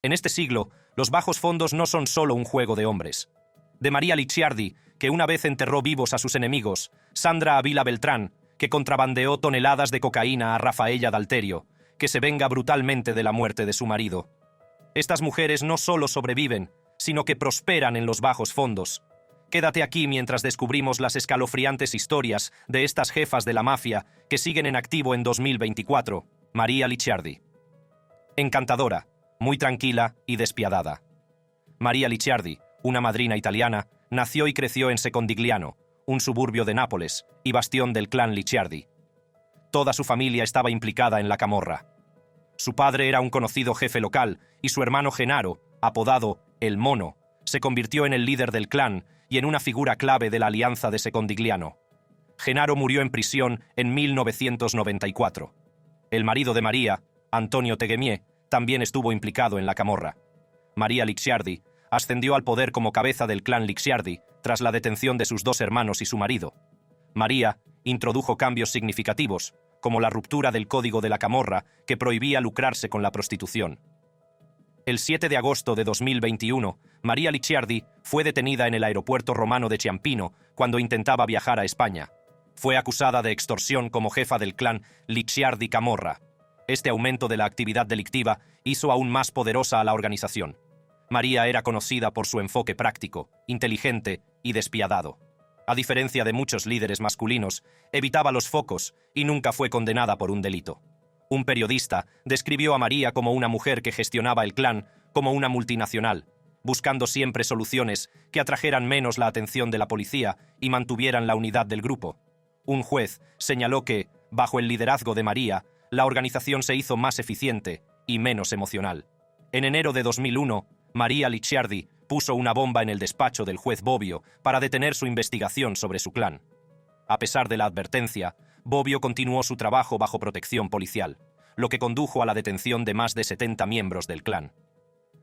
En este siglo, los bajos fondos no son solo un juego de hombres. De María Licciardi, que una vez enterró vivos a sus enemigos, Sandra Ávila Beltrán, que contrabandeó toneladas de cocaína a Rafaela Dalterio, que se venga brutalmente de la muerte de su marido. Estas mujeres no solo sobreviven, sino que prosperan en los bajos fondos. Quédate aquí mientras descubrimos las escalofriantes historias de estas jefas de la mafia que siguen en activo en 2024. María Licciardi. Encantadora, muy tranquila y despiadada. María Licciardi, una madrina italiana, nació y creció en Secondigliano, un suburbio de Nápoles y bastión del clan Licciardi. Toda su familia estaba implicada en la camorra. Su padre era un conocido jefe local y su hermano Genaro, apodado El Mono, se convirtió en el líder del clan y en una figura clave de la alianza de Secondigliano. Genaro murió en prisión en 1994. El marido de María, Antonio Teguemié, también estuvo implicado en la camorra. María Licciardi ascendió al poder como cabeza del clan Licciardi tras la detención de sus dos hermanos y su marido. María introdujo cambios significativos, como la ruptura del código de la camorra que prohibía lucrarse con la prostitución. El 7 de agosto de 2021, María Licciardi fue detenida en el aeropuerto romano de Ciampino cuando intentaba viajar a España. Fue acusada de extorsión como jefa del clan Licciardi Camorra. Este aumento de la actividad delictiva hizo aún más poderosa a la organización. María era conocida por su enfoque práctico, inteligente y despiadado. A diferencia de muchos líderes masculinos, evitaba los focos y nunca fue condenada por un delito. Un periodista describió a María como una mujer que gestionaba el clan como una multinacional, buscando siempre soluciones que atrajeran menos la atención de la policía y mantuvieran la unidad del grupo. Un juez señaló que, bajo el liderazgo de María, la organización se hizo más eficiente y menos emocional. En enero de 2001, María Licciardi puso una bomba en el despacho del juez Bobbio para detener su investigación sobre su clan. A pesar de la advertencia, Bobbio continuó su trabajo bajo protección policial, lo que condujo a la detención de más de 70 miembros del clan.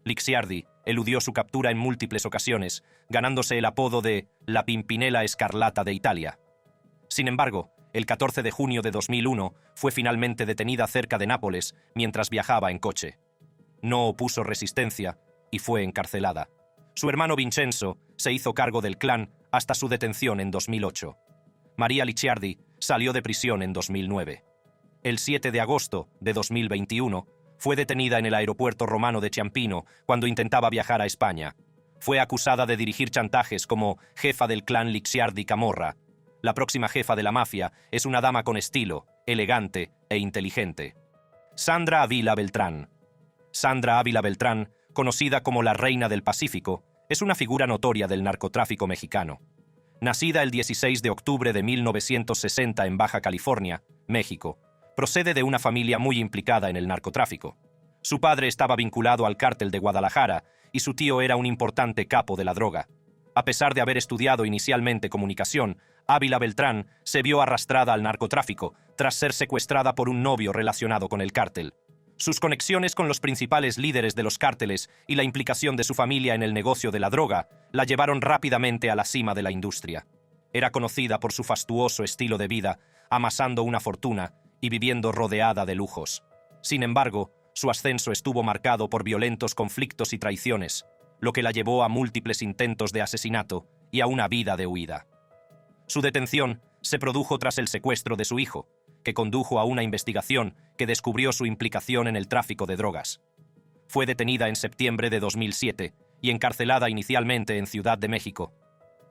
Licciardi eludió su captura en múltiples ocasiones, ganándose el apodo de la Pimpinela Escarlata de Italia. Sin embargo, el 14 de junio de 2001 fue finalmente detenida cerca de Nápoles mientras viajaba en coche. No opuso resistencia y fue encarcelada. Su hermano Vincenzo se hizo cargo del clan hasta su detención en 2008. María Licciardi salió de prisión en 2009. El 7 de agosto de 2021 fue detenida en el aeropuerto romano de Ciampino cuando intentaba viajar a España. Fue acusada de dirigir chantajes como jefa del clan Licciardi Camorra. La próxima jefa de la mafia es una dama con estilo, elegante e inteligente. Sandra Ávila Beltrán. Sandra Ávila Beltrán, conocida como la Reina del Pacífico, es una figura notoria del narcotráfico mexicano. Nacida el 16 de octubre de 1960 en Baja California, México, procede de una familia muy implicada en el narcotráfico. Su padre estaba vinculado al cártel de Guadalajara y su tío era un importante capo de la droga. A pesar de haber estudiado inicialmente comunicación, Ávila Beltrán se vio arrastrada al narcotráfico tras ser secuestrada por un novio relacionado con el cártel. Sus conexiones con los principales líderes de los cárteles y la implicación de su familia en el negocio de la droga la llevaron rápidamente a la cima de la industria. Era conocida por su fastuoso estilo de vida, amasando una fortuna y viviendo rodeada de lujos. Sin embargo, su ascenso estuvo marcado por violentos conflictos y traiciones, lo que la llevó a múltiples intentos de asesinato y a una vida de huida. Su detención se produjo tras el secuestro de su hijo, que condujo a una investigación que descubrió su implicación en el tráfico de drogas. Fue detenida en septiembre de 2007 y encarcelada inicialmente en Ciudad de México.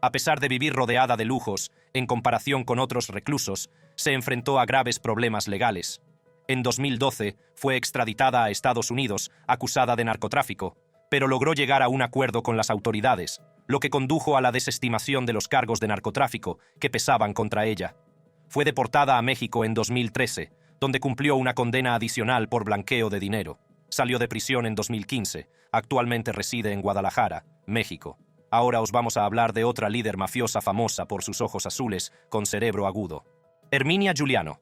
A pesar de vivir rodeada de lujos, en comparación con otros reclusos, se enfrentó a graves problemas legales. En 2012 fue extraditada a Estados Unidos acusada de narcotráfico, pero logró llegar a un acuerdo con las autoridades, lo que condujo a la desestimación de los cargos de narcotráfico que pesaban contra ella. Fue deportada a México en 2013, donde cumplió una condena adicional por blanqueo de dinero. Salió de prisión en 2015, actualmente reside en Guadalajara, México. Ahora os vamos a hablar de otra líder mafiosa famosa por sus ojos azules con cerebro agudo. Herminia Giuliano.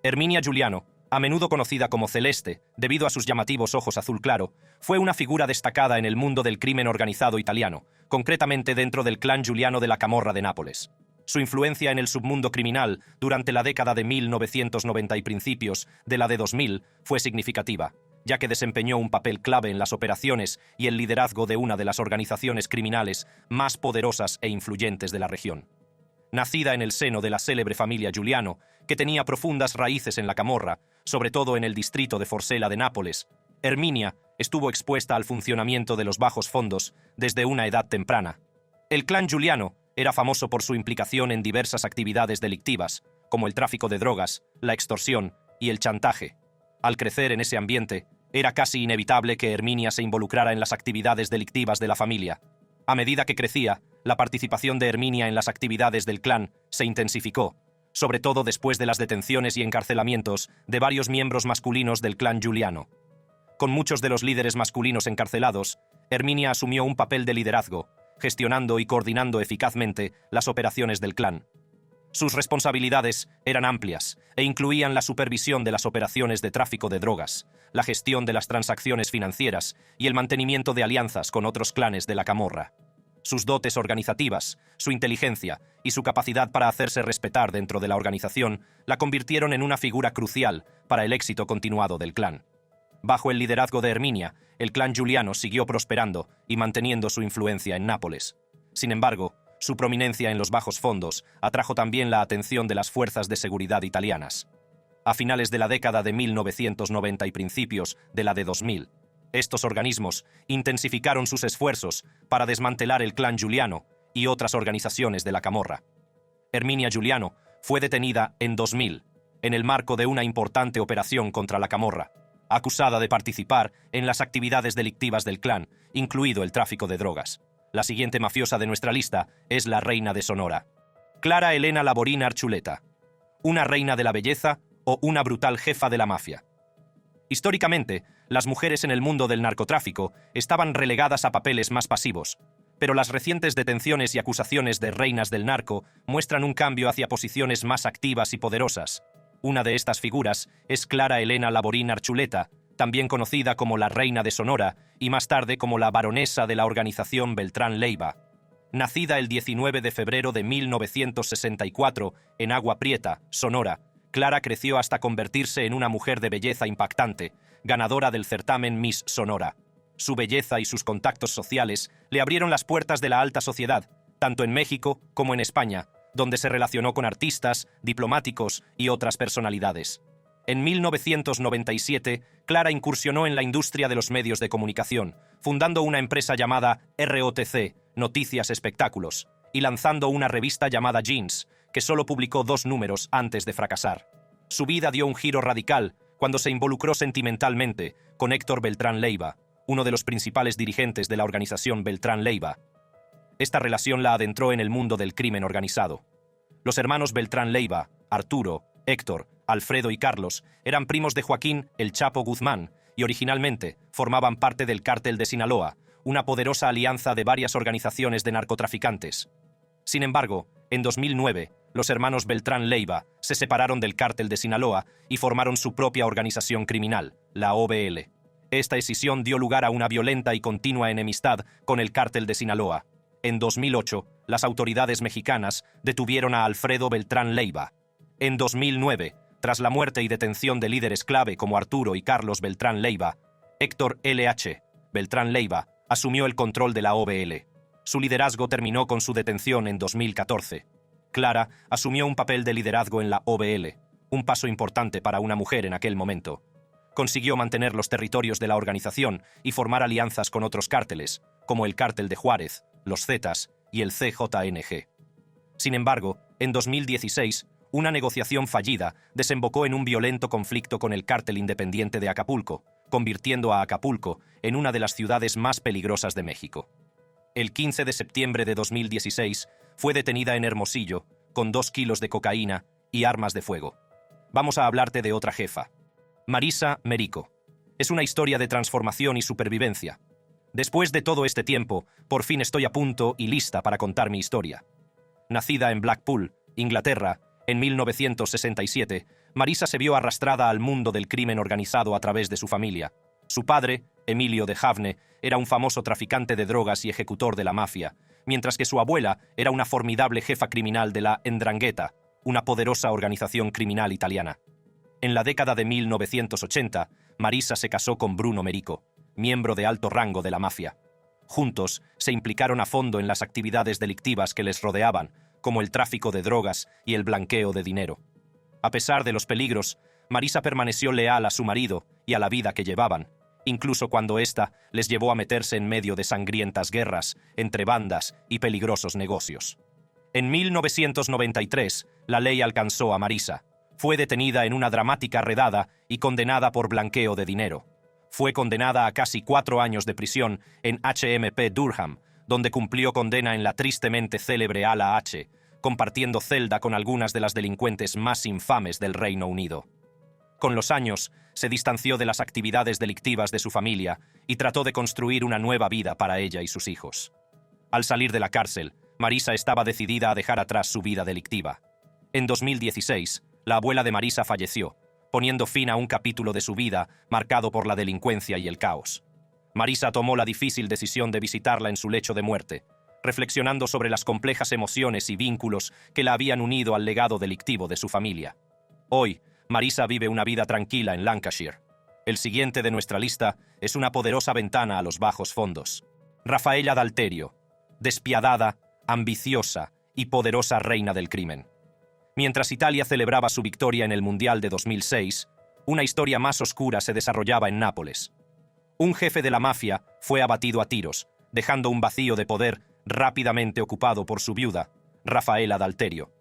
Herminia Giuliano, a menudo conocida como Celeste, debido a sus llamativos ojos azul claro, fue una figura destacada en el mundo del crimen organizado italiano, concretamente dentro del clan Giuliano de la Camorra de Nápoles. Su influencia en el submundo criminal durante la década de 1990 y principios de la de 2000 fue significativa, ya que desempeñó un papel clave en las operaciones y el liderazgo de una de las organizaciones criminales más poderosas e influyentes de la región. Nacida en el seno de la célebre familia Giuliano, que tenía profundas raíces en la Camorra, sobre todo en el distrito de Forsela de Nápoles, Herminia estuvo expuesta al funcionamiento de los bajos fondos desde una edad temprana. El clan Giuliano era famoso por su implicación en diversas actividades delictivas, como el tráfico de drogas, la extorsión y el chantaje. Al crecer en ese ambiente, era casi inevitable que Herminia se involucrara en las actividades delictivas de la familia. A medida que crecía, la participación de Herminia en las actividades del clan se intensificó, sobre todo después de las detenciones y encarcelamientos de varios miembros masculinos del clan Giuliano. Con muchos de los líderes masculinos encarcelados, Herminia asumió un papel de liderazgo, gestionando y coordinando eficazmente las operaciones del clan. Sus responsabilidades eran amplias e incluían la supervisión de las operaciones de tráfico de drogas, la gestión de las transacciones financieras y el mantenimiento de alianzas con otros clanes de la Camorra. Sus dotes organizativas, su inteligencia y su capacidad para hacerse respetar dentro de la organización la convirtieron en una figura crucial para el éxito continuado del clan. Bajo el liderazgo de Herminia, el clan Giuliano siguió prosperando y manteniendo su influencia en Nápoles. Sin embargo, su prominencia en los bajos fondos atrajo también la atención de las fuerzas de seguridad italianas. A finales de la década de 1990 y principios de la de 2000, estos organismos intensificaron sus esfuerzos para desmantelar el clan Giuliano y otras organizaciones de la Camorra. Herminia Giuliano fue detenida en 2000, en el marco de una importante operación contra la Camorra, acusada de participar en las actividades delictivas del clan, incluido el tráfico de drogas. La siguiente mafiosa de nuestra lista es la reina de Sonora. Clara Elena Laborina Archuleta. ¿Una reina de la belleza o una brutal jefa de la mafia? Históricamente, las mujeres en el mundo del narcotráfico estaban relegadas a papeles más pasivos, pero las recientes detenciones y acusaciones de reinas del narco muestran un cambio hacia posiciones más activas y poderosas. Una de estas figuras es Clara Elena Laborina Archuleta, también conocida como la Reina de Sonora y más tarde como la baronesa de la organización Beltrán Leiva. Nacida el 19 de febrero de 1964 en Agua Prieta, Sonora, Clara creció hasta convertirse en una mujer de belleza impactante, ganadora del certamen Miss Sonora. Su belleza y sus contactos sociales le abrieron las puertas de la alta sociedad, tanto en México como en España, donde se relacionó con artistas, diplomáticos y otras personalidades. En 1997, Clara incursionó en la industria de los medios de comunicación, fundando una empresa llamada ROTC, Noticias Espectáculos, y lanzando una revista llamada Jeans, que solo publicó 2 números antes de fracasar. Su vida dio un giro radical cuando se involucró sentimentalmente con Héctor Beltrán Leiva, uno de los principales dirigentes de la organización Beltrán Leiva. Esta relación la adentró en el mundo del crimen organizado. Los hermanos Beltrán Leiva, Arturo, Héctor, Alfredo y Carlos, eran primos de Joaquín El Chapo Guzmán y originalmente formaban parte del Cártel de Sinaloa, una poderosa alianza de varias organizaciones de narcotraficantes. Sin embargo, en 2009, los hermanos Beltrán Leiva se separaron del Cártel de Sinaloa y formaron su propia organización criminal, la OBL. Esta escisión dio lugar a una violenta y continua enemistad con el Cártel de Sinaloa. En 2008, las autoridades mexicanas detuvieron a Alfredo Beltrán Leiva. En 2009, tras la muerte y detención de líderes clave como Arturo y Carlos Beltrán Leiva, Héctor L.H. Beltrán Leiva asumió el control de la OBL. Su liderazgo terminó con su detención en 2014. Clara asumió un papel de liderazgo en la OBL, un paso importante para una mujer en aquel momento. Consiguió mantener los territorios de la organización y formar alianzas con otros cárteles, como el Cártel de Juárez, los Zetas y el CJNG. Sin embargo, en 2016, una negociación fallida desembocó en un violento conflicto con el Cártel Independiente de Acapulco, convirtiendo a Acapulco en una de las ciudades más peligrosas de México. El 15 de septiembre de 2016 fue detenida en Hermosillo con 2 kilos de cocaína y armas de fuego. Vamos a hablarte de otra jefa, Marisa Merico. Es una historia de transformación y supervivencia. Después de todo este tiempo, por fin estoy a punto y lista para contar mi historia. Nacida en Blackpool, Inglaterra, en 1967, Marisa se vio arrastrada al mundo del crimen organizado a través de su familia. Su padre, Emilio de Havne, era un famoso traficante de drogas y ejecutor de la mafia, mientras que su abuela era una formidable jefa criminal de la 'Ndrangheta, una poderosa organización criminal italiana. En la década de 1980, Marisa se casó con Bruno Merico, miembro de alto rango de la mafia. Juntos se implicaron a fondo en las actividades delictivas que les rodeaban, como el tráfico de drogas y el blanqueo de dinero. A pesar de los peligros, Marisa permaneció leal a su marido y a la vida que llevaban, incluso cuando ésta les llevó a meterse en medio de sangrientas guerras entre bandas y peligrosos negocios. En 1993, la ley alcanzó a Marisa. Fue detenida en una dramática redada y condenada por blanqueo de dinero. Fue condenada a casi 4 años de prisión en HMP Durham, donde cumplió condena en la tristemente célebre Ala H, compartiendo celda con algunas de las delincuentes más infames del Reino Unido. Con los años, se distanció de las actividades delictivas de su familia y trató de construir una nueva vida para ella y sus hijos. Al salir de la cárcel, Marisa estaba decidida a dejar atrás su vida delictiva. En 2016, la abuela de Marisa falleció, poniendo fin a un capítulo de su vida marcado por la delincuencia y el caos. Marisa tomó la difícil decisión de visitarla en su lecho de muerte, reflexionando sobre las complejas emociones y vínculos que la habían unido al legado delictivo de su familia. Hoy, Marisa vive una vida tranquila en Lancashire. El siguiente de nuestra lista es una poderosa ventana a los bajos fondos. Raffaella D'Alterio, despiadada, ambiciosa y poderosa reina del crimen. Mientras Italia celebraba su victoria en el Mundial de 2006, una historia más oscura se desarrollaba en Nápoles. Un jefe de la mafia fue abatido a tiros, dejando un vacío de poder rápidamente ocupado por su viuda, Raffaella D'Alterio.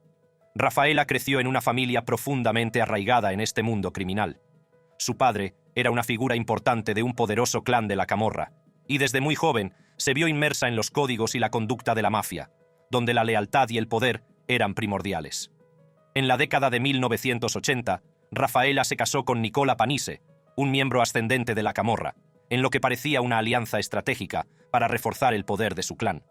Raffaella creció en una familia profundamente arraigada en este mundo criminal. Su padre era una figura importante de un poderoso clan de la Camorra, y desde muy joven se vio inmersa en los códigos y la conducta de la mafia, donde la lealtad y el poder eran primordiales. En la década de 1980, Raffaella se casó con Nicola Panisse, un miembro ascendente de la Camorra, en lo que parecía una alianza estratégica para reforzar el poder de su clan.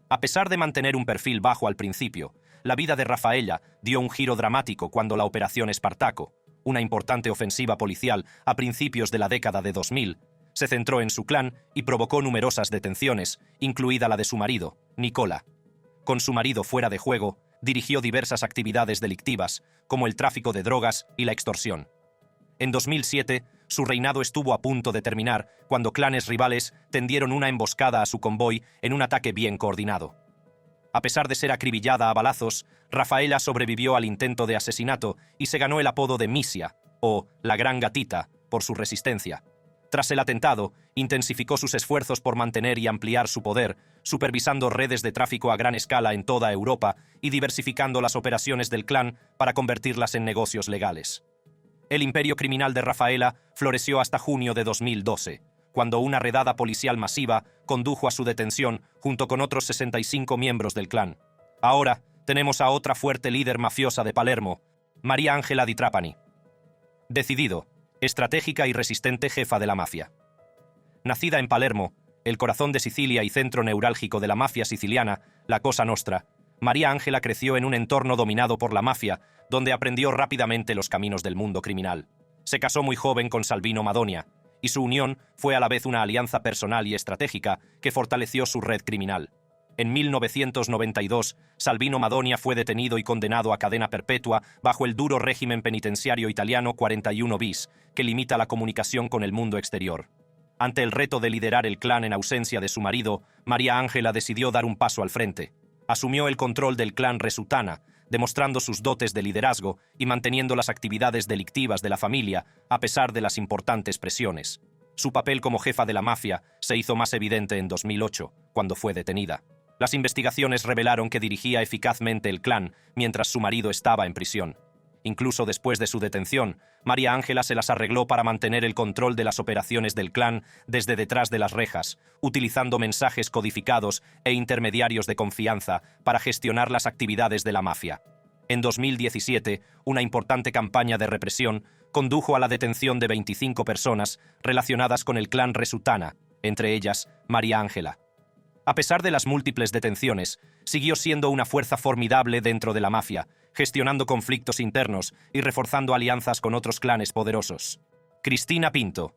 A pesar de mantener un perfil bajo al principio, la vida de Raffaella dio un giro dramático cuando la Operación Espartaco, una importante ofensiva policial a principios de la década de 2000, se centró en su clan y provocó numerosas detenciones, incluida la de su marido, Nicola. Con su marido fuera de juego, dirigió diversas actividades delictivas, como el tráfico de drogas y la extorsión. En 2007, su reinado estuvo a punto de terminar cuando clanes rivales tendieron una emboscada a su convoy en un ataque bien coordinado. A pesar de ser acribillada a balazos, Raffaella sobrevivió al intento de asesinato y se ganó el apodo de Misia, o la Gran Gatita, por su resistencia. Tras el atentado, intensificó sus esfuerzos por mantener y ampliar su poder, supervisando redes de tráfico a gran escala en toda Europa y diversificando las operaciones del clan para convertirlas en negocios legales. El imperio criminal de Raffaella floreció hasta junio de 2012, cuando una redada policial masiva condujo a su detención junto con otros 65 miembros del clan. Ahora tenemos a otra fuerte líder mafiosa de Palermo, Maria Angela Di Trapani. Decidido, estratégica y resistente jefa de la mafia. Nacida en Palermo, el corazón de Sicilia y centro neurálgico de la mafia siciliana, la Cosa Nostra, Maria Angela creció en un entorno dominado por la mafia, donde aprendió rápidamente los caminos del mundo criminal. Se casó muy joven con Salvino Madonia, y su unión fue a la vez una alianza personal y estratégica que fortaleció su red criminal. En 1992, Salvino Madonia fue detenido y condenado a cadena perpetua bajo el duro régimen penitenciario italiano 41 bis, que limita la comunicación con el mundo exterior. Ante el reto de liderar el clan en ausencia de su marido, Maria Angela decidió dar un paso al frente. Asumió el control del clan Resutana, demostrando sus dotes de liderazgo y manteniendo las actividades delictivas de la familia a pesar de las importantes presiones. Su papel como jefa de la mafia se hizo más evidente en 2008, cuando fue detenida. Las investigaciones revelaron que dirigía eficazmente el clan mientras su marido estaba en prisión. Incluso después de su detención, Maria Angela se las arregló para mantener el control de las operaciones del clan desde detrás de las rejas, utilizando mensajes codificados e intermediarios de confianza para gestionar las actividades de la mafia. En 2017, una importante campaña de represión condujo a la detención de 25 personas relacionadas con el clan Resutana, entre ellas Maria Angela. A pesar de las múltiples detenciones, siguió siendo una fuerza formidable dentro de la mafia, gestionando conflictos internos y reforzando alianzas con otros clanes poderosos. Cristina Pinto,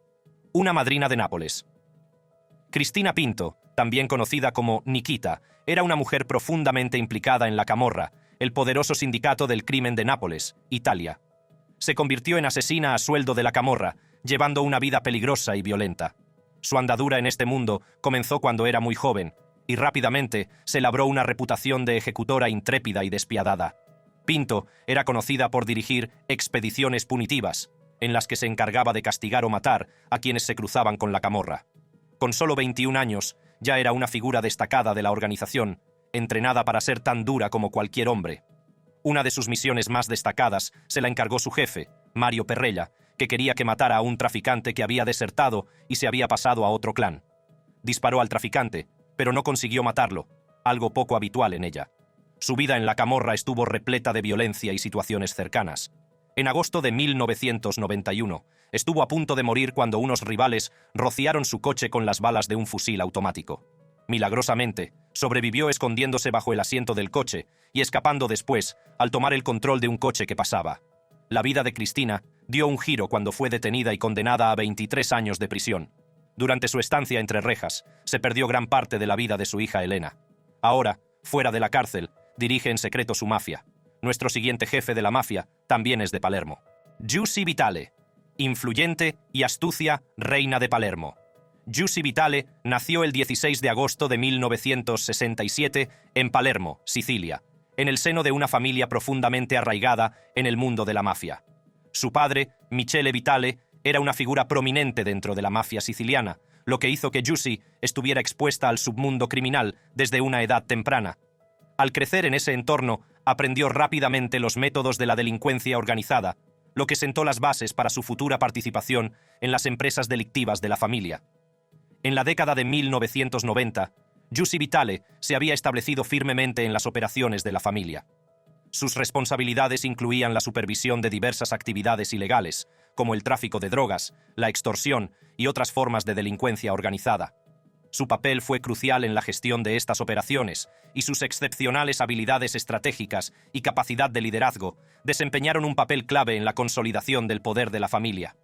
una madrina de Nápoles. Cristina Pinto, también conocida como Nikita, era una mujer profundamente implicada en la Camorra, el poderoso sindicato del crimen de Nápoles, Italia. Se convirtió en asesina a sueldo de la camorra, llevando una vida peligrosa y violenta. Su andadura en este mundo comenzó cuando era muy joven, y rápidamente se labró una reputación de ejecutora intrépida y despiadada. Pinto era conocida por dirigir expediciones punitivas, en las que se encargaba de castigar o matar a quienes se cruzaban con la camorra. Con solo 21 años, ya era una figura destacada de la organización, entrenada para ser tan dura como cualquier hombre. Una de sus misiones más destacadas se la encargó su jefe, Mario Perrella, que quería que matara a un traficante que había desertado y se había pasado a otro clan. Disparó al traficante, pero no consiguió matarlo, algo poco habitual en ella. Su vida en la camorra estuvo repleta de violencia y situaciones cercanas. En agosto de 1991, estuvo a punto de morir cuando unos rivales rociaron su coche con las balas de un fusil automático. Milagrosamente, sobrevivió escondiéndose bajo el asiento del coche y escapando después al tomar el control de un coche que pasaba. La vida de Cristina dio un giro cuando fue detenida y condenada a 23 años de prisión. Durante su estancia entre rejas, se perdió gran parte de la vida de su hija Elena. Ahora, fuera de la cárcel, dirige en secreto su mafia. Nuestro siguiente jefe de la mafia también es de Palermo. Giussi Vitale, influyente y astucia reina de Palermo. Giussi Vitale nació el 16 de agosto de 1967 en Palermo, Sicilia, en el seno de una familia profundamente arraigada en el mundo de la mafia. Su padre, Michele Vitale, era una figura prominente dentro de la mafia siciliana, lo que hizo que Giussi estuviera expuesta al submundo criminal desde una edad temprana. Al crecer en ese entorno, aprendió rápidamente los métodos de la delincuencia organizada, lo que sentó las bases para su futura participación en las empresas delictivas de la familia. En la década de 1990, Giussi Vitale se había establecido firmemente en las operaciones de la familia. Sus responsabilidades incluían la supervisión de diversas actividades ilegales, como el tráfico de drogas, la extorsión y otras formas de delincuencia organizada. Su papel fue crucial en la gestión de estas operaciones, y sus excepcionales habilidades estratégicas y capacidad de liderazgo desempeñaron un papel clave en la consolidación del poder de la familia.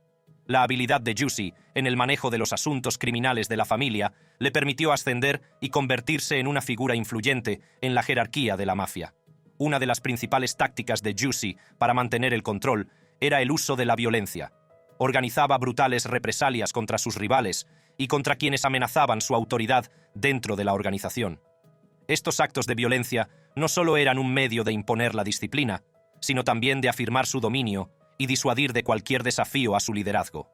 La habilidad de Giussi en el manejo de los asuntos criminales de la familia le permitió ascender y convertirse en una figura influyente en la jerarquía de la mafia. Una de las principales tácticas de Giussi para mantener el control era el uso de la violencia. Organizaba brutales represalias contra sus rivales y contra quienes amenazaban su autoridad dentro de la organización. Estos actos de violencia no solo eran un medio de imponer la disciplina, sino también de afirmar su dominio y disuadir de cualquier desafío a su liderazgo.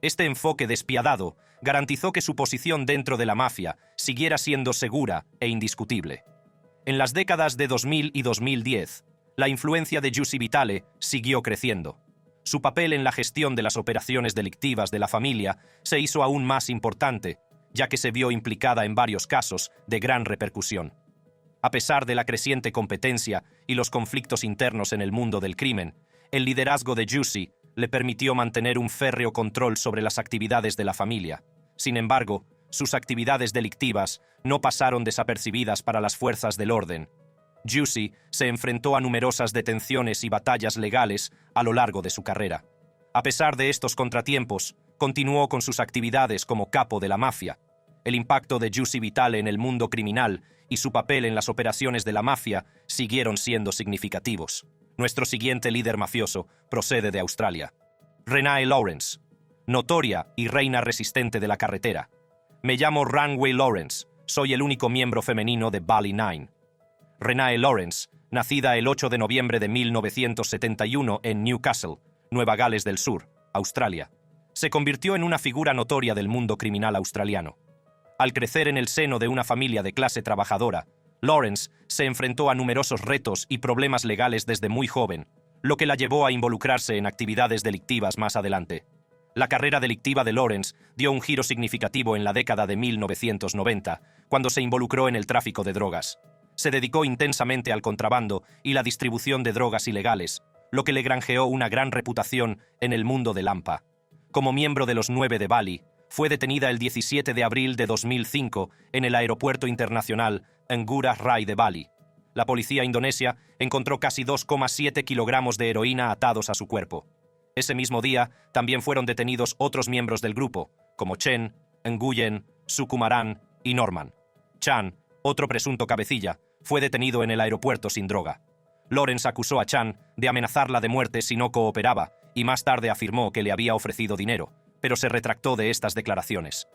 Este enfoque despiadado garantizó que su posición dentro de la mafia siguiera siendo segura e indiscutible. En las décadas de 2000 y 2010, la influencia de Giussi Vitale siguió creciendo. Su papel en la gestión de las operaciones delictivas de la familia se hizo aún más importante, ya que se vio implicada en varios casos de gran repercusión. A pesar de la creciente competencia y los conflictos internos en el mundo del crimen, el liderazgo de Giussi le permitió mantener un férreo control sobre las actividades de la familia. Sin embargo, sus actividades delictivas no pasaron desapercibidas para las fuerzas del orden. Giussi se enfrentó a numerosas detenciones y batallas legales a lo largo de su carrera. A pesar de estos contratiempos, continuó con sus actividades como capo de la mafia. El impacto de Giussi Vitale en el mundo criminal y su papel en las operaciones de la mafia siguieron siendo significativos. Nuestro siguiente líder mafioso procede de Australia. Renee Lawrence, notoria y reina resistente de la carretera. Me llamo Runway Lawrence, soy el único miembro femenino de Bali 9. Renee Lawrence, nacida el 8 de noviembre de 1971 en Newcastle, Nueva Gales del Sur, Australia, se convirtió en una figura notoria del mundo criminal australiano. Al crecer en el seno de una familia de clase trabajadora, Lawrence se enfrentó a numerosos retos y problemas legales desde muy joven, lo que la llevó a involucrarse en actividades delictivas más adelante. La carrera delictiva de Lawrence dio un giro significativo en la década de 1990, cuando se involucró en el tráfico de drogas. Se dedicó intensamente al contrabando y la distribución de drogas ilegales, lo que le granjeó una gran reputación en el mundo del AMPA. Como miembro de los 9 de Bali, fue detenida el 17 de abril de 2005 en el aeropuerto internacional Ngurah Rai de Bali. La policía indonesia encontró casi 2,7 kilogramos de heroína atados a su cuerpo. Ese mismo día también fueron detenidos otros miembros del grupo, como Chen, Nguyen, Sukumaran y Norman. Chan, otro presunto cabecilla, fue detenido en el aeropuerto sin droga. Lawrence acusó a Chan de amenazarla de muerte si no cooperaba y más tarde afirmó que le había ofrecido dinero, pero se retractó de estas declaraciones.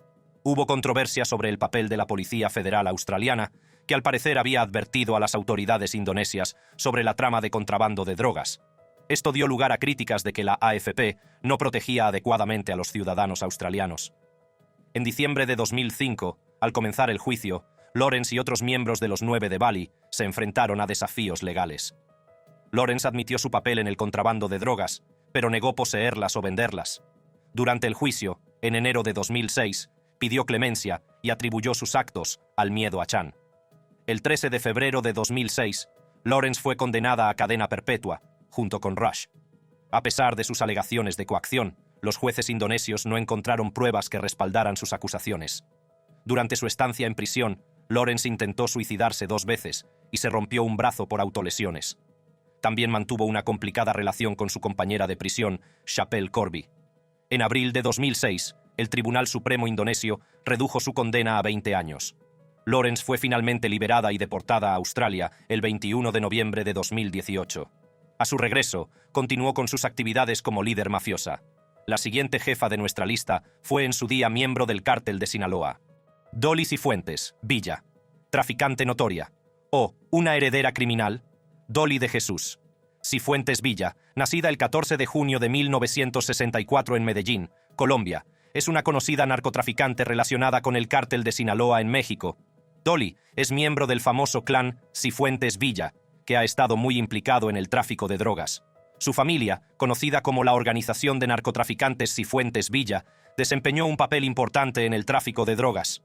Hubo controversia sobre el papel de la Policía Federal Australiana, que al parecer había advertido a las autoridades indonesias sobre la trama de contrabando de drogas. Esto dio lugar a críticas de que la AFP no protegía adecuadamente a los ciudadanos australianos. En diciembre de 2005, al comenzar el juicio, Lawrence y otros miembros de los 9 de Bali se enfrentaron a desafíos legales. Lawrence admitió su papel en el contrabando de drogas, pero negó poseerlas o venderlas. Durante el juicio, en enero de 2006, pidió clemencia y atribuyó sus actos al miedo a Chan. El 13 de febrero de 2006, Lawrence fue condenada a cadena perpetua, junto con Rush. A pesar de sus alegaciones de coacción, los jueces indonesios no encontraron pruebas que respaldaran sus acusaciones. Durante su estancia en prisión, Lawrence intentó suicidarse 2 veces y se rompió un brazo por autolesiones. También mantuvo una complicada relación con su compañera de prisión, Chapelle Corby. En abril de 2006, el Tribunal Supremo indonesio redujo su condena a 20 años. Lawrence fue finalmente liberada y deportada a Australia el 21 de noviembre de 2018. A su regreso, continuó con sus actividades como líder mafiosa. La siguiente jefa de nuestra lista fue en su día miembro del cártel de Sinaloa. Dolly Cifuentes Villa, traficante notoria. O una heredera criminal. Dolly de Jesús Cifuentes Villa, nacida el 14 de junio de 1964 en Medellín, Colombia, es una conocida narcotraficante relacionada con el cártel de Sinaloa en México. Dolly es miembro del famoso clan Cifuentes Villa, que ha estado muy implicado en el tráfico de drogas. Su familia, conocida como la Organización de Narcotraficantes Cifuentes Villa, desempeñó un papel importante en el tráfico de drogas.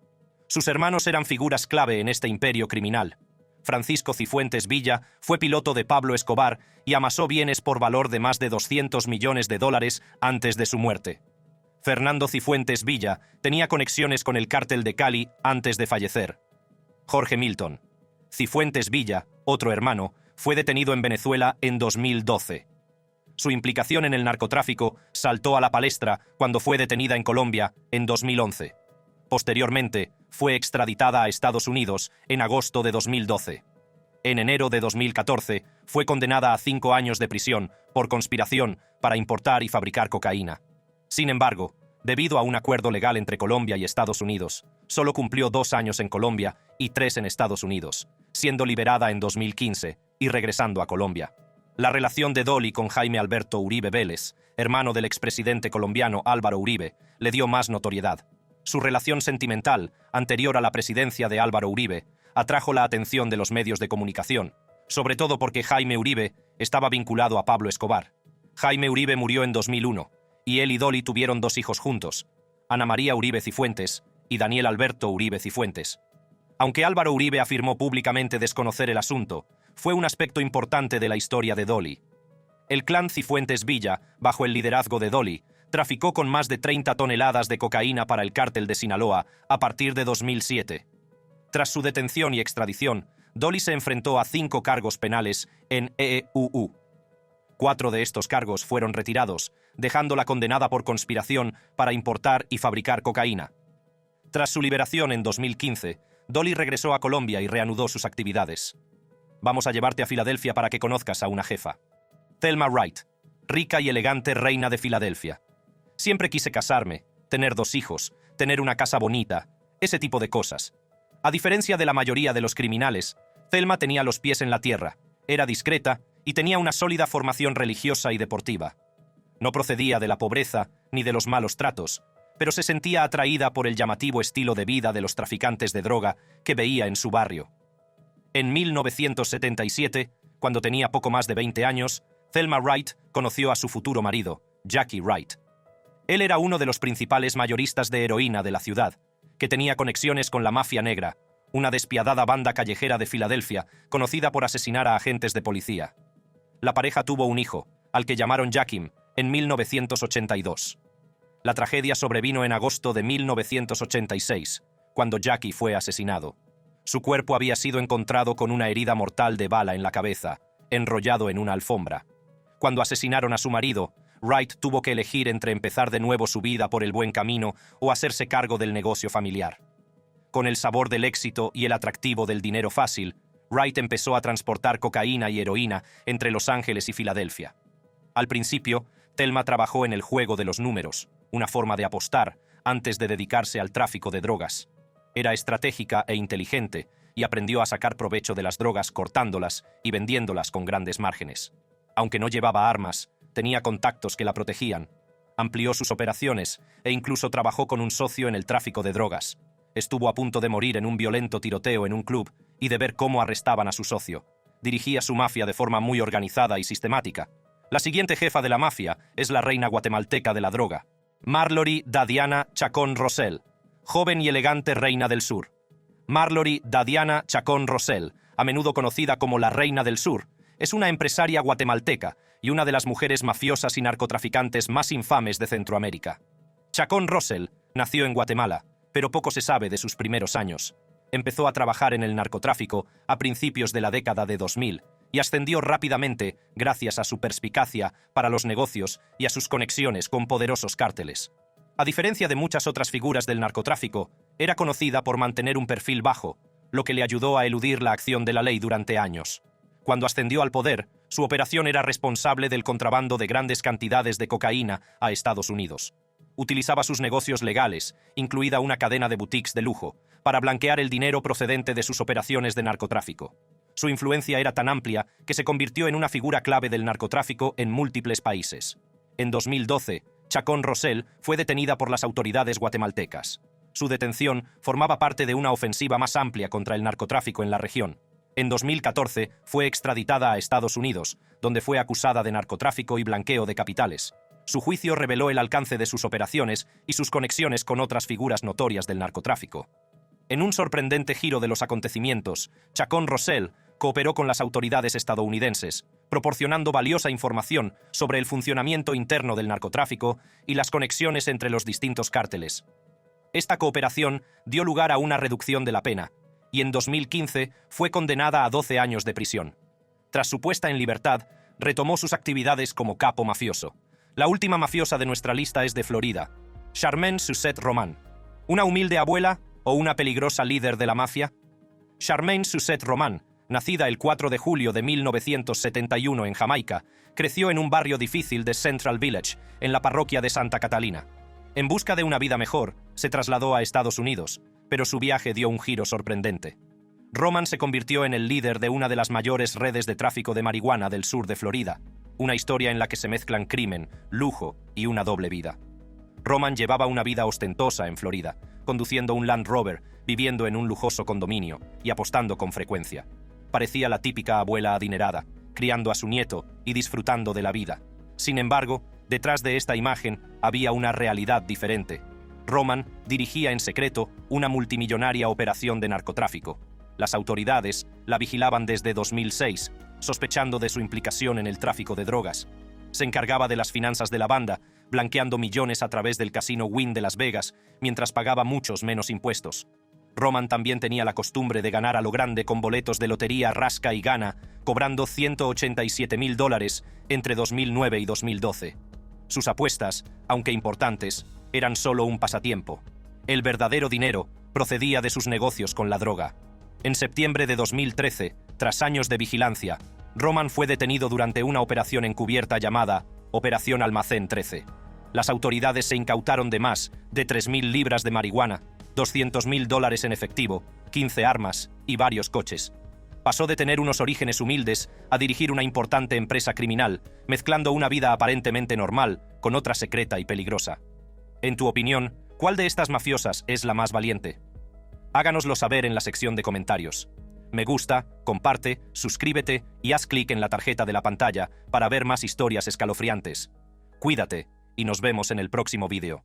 Sus hermanos eran figuras clave en este imperio criminal. Francisco Cifuentes Villa fue piloto de Pablo Escobar y amasó bienes por valor de más de $200 millones antes de su muerte. Fernando Cifuentes Villa tenía conexiones con el cártel de Cali antes de fallecer. Jorge Milton Cifuentes Villa, otro hermano, fue detenido en Venezuela en 2012. Su implicación en el narcotráfico saltó a la palestra cuando fue detenida en Colombia en 2011. Posteriormente, fue extraditada a Estados Unidos en agosto de 2012. En enero de 2014, fue condenada a 5 años de prisión por conspiración para importar y fabricar cocaína. Sin embargo, debido a un acuerdo legal entre Colombia y Estados Unidos, solo cumplió 2 años en Colombia y 3 en Estados Unidos, siendo liberada en 2015 y regresando a Colombia. La relación de Dolly con Jaime Alberto Uribe Vélez, hermano del expresidente colombiano Álvaro Uribe, le dio más notoriedad. Su relación sentimental, anterior a la presidencia de Álvaro Uribe, atrajo la atención de los medios de comunicación, sobre todo porque Jaime Uribe estaba vinculado a Pablo Escobar. Jaime Uribe murió en 2001, y él y Dolly tuvieron 2 hijos juntos, Ana María Uribe Cifuentes y Daniel Alberto Uribe Cifuentes. Aunque Álvaro Uribe afirmó públicamente desconocer el asunto, fue un aspecto importante de la historia de Dolly. El clan Cifuentes Villa, bajo el liderazgo de Dolly, traficó con más de 30 toneladas de cocaína para el cártel de Sinaloa a partir de 2007. Tras su detención y extradición, Dolly se enfrentó a 5 cargos penales en EEUU. 4 de estos cargos fueron retirados, dejándola condenada por conspiración para importar y fabricar cocaína. Tras su liberación en 2015, Dolly regresó a Colombia y reanudó sus actividades. Vamos a llevarte a Filadelfia para que conozcas a una jefa. Thelma Wright, rica y elegante reina de Filadelfia. Siempre quise casarme, tener 2 hijos, tener una casa bonita, ese tipo de cosas. A diferencia de la mayoría de los criminales, Thelma tenía los pies en la tierra, era discreta y tenía una sólida formación religiosa y deportiva. No procedía de la pobreza ni de los malos tratos, pero se sentía atraída por el llamativo estilo de vida de los traficantes de droga que veía en su barrio. En 1977, cuando tenía poco más de 20 años, Thelma Wright conoció a su futuro marido, Jackie Wright. Él era uno de los principales mayoristas de heroína de la ciudad, que tenía conexiones con la mafia negra, una despiadada banda callejera de Filadelfia conocida por asesinar a agentes de policía. La pareja tuvo un hijo, al que llamaron Jakim, en 1982. La tragedia sobrevino en agosto de 1986, cuando Jackie fue asesinado. Su cuerpo había sido encontrado con una herida mortal de bala en la cabeza, enrollado en una alfombra. Cuando asesinaron a su marido, Wright tuvo que elegir entre empezar de nuevo su vida por el buen camino o hacerse cargo del negocio familiar. Con el sabor del éxito y el atractivo del dinero fácil, Wright empezó a transportar cocaína y heroína entre Los Ángeles y Filadelfia. Al principio, Thelma trabajó en el juego de los números, una forma de apostar, antes de dedicarse al tráfico de drogas. Era estratégica e inteligente y aprendió a sacar provecho de las drogas cortándolas y vendiéndolas con grandes márgenes. Aunque no llevaba armas, tenía contactos que la protegían. Amplió sus operaciones e incluso trabajó con un socio en el tráfico de drogas. Estuvo a punto de morir en un violento tiroteo en un club y de ver cómo arrestaban a su socio. Dirigía su mafia de forma muy organizada y sistemática. La siguiente jefa de la mafia es la reina guatemalteca de la droga, Marlory Dadiana Chacón Rosell, joven y elegante reina del sur. Marlory Dadiana Chacón Rosell, a menudo conocida como la Reina del Sur, es una empresaria guatemalteca y una de las mujeres mafiosas y narcotraficantes más infames de Centroamérica. Chacón Rosell nació en Guatemala, pero poco se sabe de sus primeros años. Empezó a trabajar en el narcotráfico a principios de la década de 2000 y ascendió rápidamente gracias a su perspicacia para los negocios y a sus conexiones con poderosos cárteles. A diferencia de muchas otras figuras del narcotráfico, era conocida por mantener un perfil bajo, lo que le ayudó a eludir la acción de la ley durante años. Cuando ascendió al poder, su operación era responsable del contrabando de grandes cantidades de cocaína a Estados Unidos. Utilizaba sus negocios legales, incluida una cadena de boutiques de lujo, para blanquear el dinero procedente de sus operaciones de narcotráfico. Su influencia era tan amplia que se convirtió en una figura clave del narcotráfico en múltiples países. En 2012, Chacón Rosell fue detenida por las autoridades guatemaltecas. Su detención formaba parte de una ofensiva más amplia contra el narcotráfico en la región. En 2014 fue extraditada a Estados Unidos, donde fue acusada de narcotráfico y blanqueo de capitales. Su juicio reveló el alcance de sus operaciones y sus conexiones con otras figuras notorias del narcotráfico. En un sorprendente giro de los acontecimientos, Chacón Rosell cooperó con las autoridades estadounidenses, proporcionando valiosa información sobre el funcionamiento interno del narcotráfico y las conexiones entre los distintos cárteles. Esta cooperación dio lugar a una reducción de la pena, y en 2015 fue condenada a 12 años de prisión. Tras su puesta en libertad, retomó sus actividades como capo mafioso. La última mafiosa de nuestra lista es de Florida, Charmaine Suzette Roman. ¿Una humilde abuela o una peligrosa líder de la mafia? Charmaine Suzette Roman, nacida el 4 de julio de 1971 en Jamaica, creció en un barrio difícil de Central Village, en la parroquia de Santa Catalina. En busca de una vida mejor, se trasladó a Estados Unidos, pero su viaje dio un giro sorprendente. Roman se convirtió en el líder de una de las mayores redes de tráfico de marihuana del sur de Florida, una historia en la que se mezclan crimen, lujo y una doble vida. Roman llevaba una vida ostentosa en Florida, conduciendo un Land Rover, viviendo en un lujoso condominio y apostando con frecuencia. Parecía la típica abuela adinerada, criando a su nieto y disfrutando de la vida. Sin embargo, detrás de esta imagen había una realidad diferente. Roman dirigía en secreto una multimillonaria operación de narcotráfico. Las autoridades la vigilaban desde 2006, sospechando de su implicación en el tráfico de drogas. Se encargaba de las finanzas de la banda, blanqueando millones a través del casino Wynn de Las Vegas, mientras pagaba muchos menos impuestos. Roman también tenía la costumbre de ganar a lo grande con boletos de lotería rasca y gana, cobrando $187,000 entre 2009 y 2012. Sus apuestas, aunque importantes, eran solo un pasatiempo. El verdadero dinero procedía de sus negocios con la droga. En septiembre de 2013, tras años de vigilancia, Roman fue detenido durante una operación encubierta llamada Operación Almacén 13. Las autoridades se incautaron de más de 3.000 libras de marihuana, $200,000 en efectivo, 15 armas y varios coches. Pasó de tener unos orígenes humildes a dirigir una importante empresa criminal, mezclando una vida aparentemente normal con otra secreta y peligrosa. En tu opinión, ¿cuál de estas mafiosas es la más valiente? Háganoslo saber en la sección de comentarios. Me gusta, comparte, suscríbete y haz clic en la tarjeta de la pantalla para ver más historias escalofriantes. Cuídate y nos vemos en el próximo vídeo.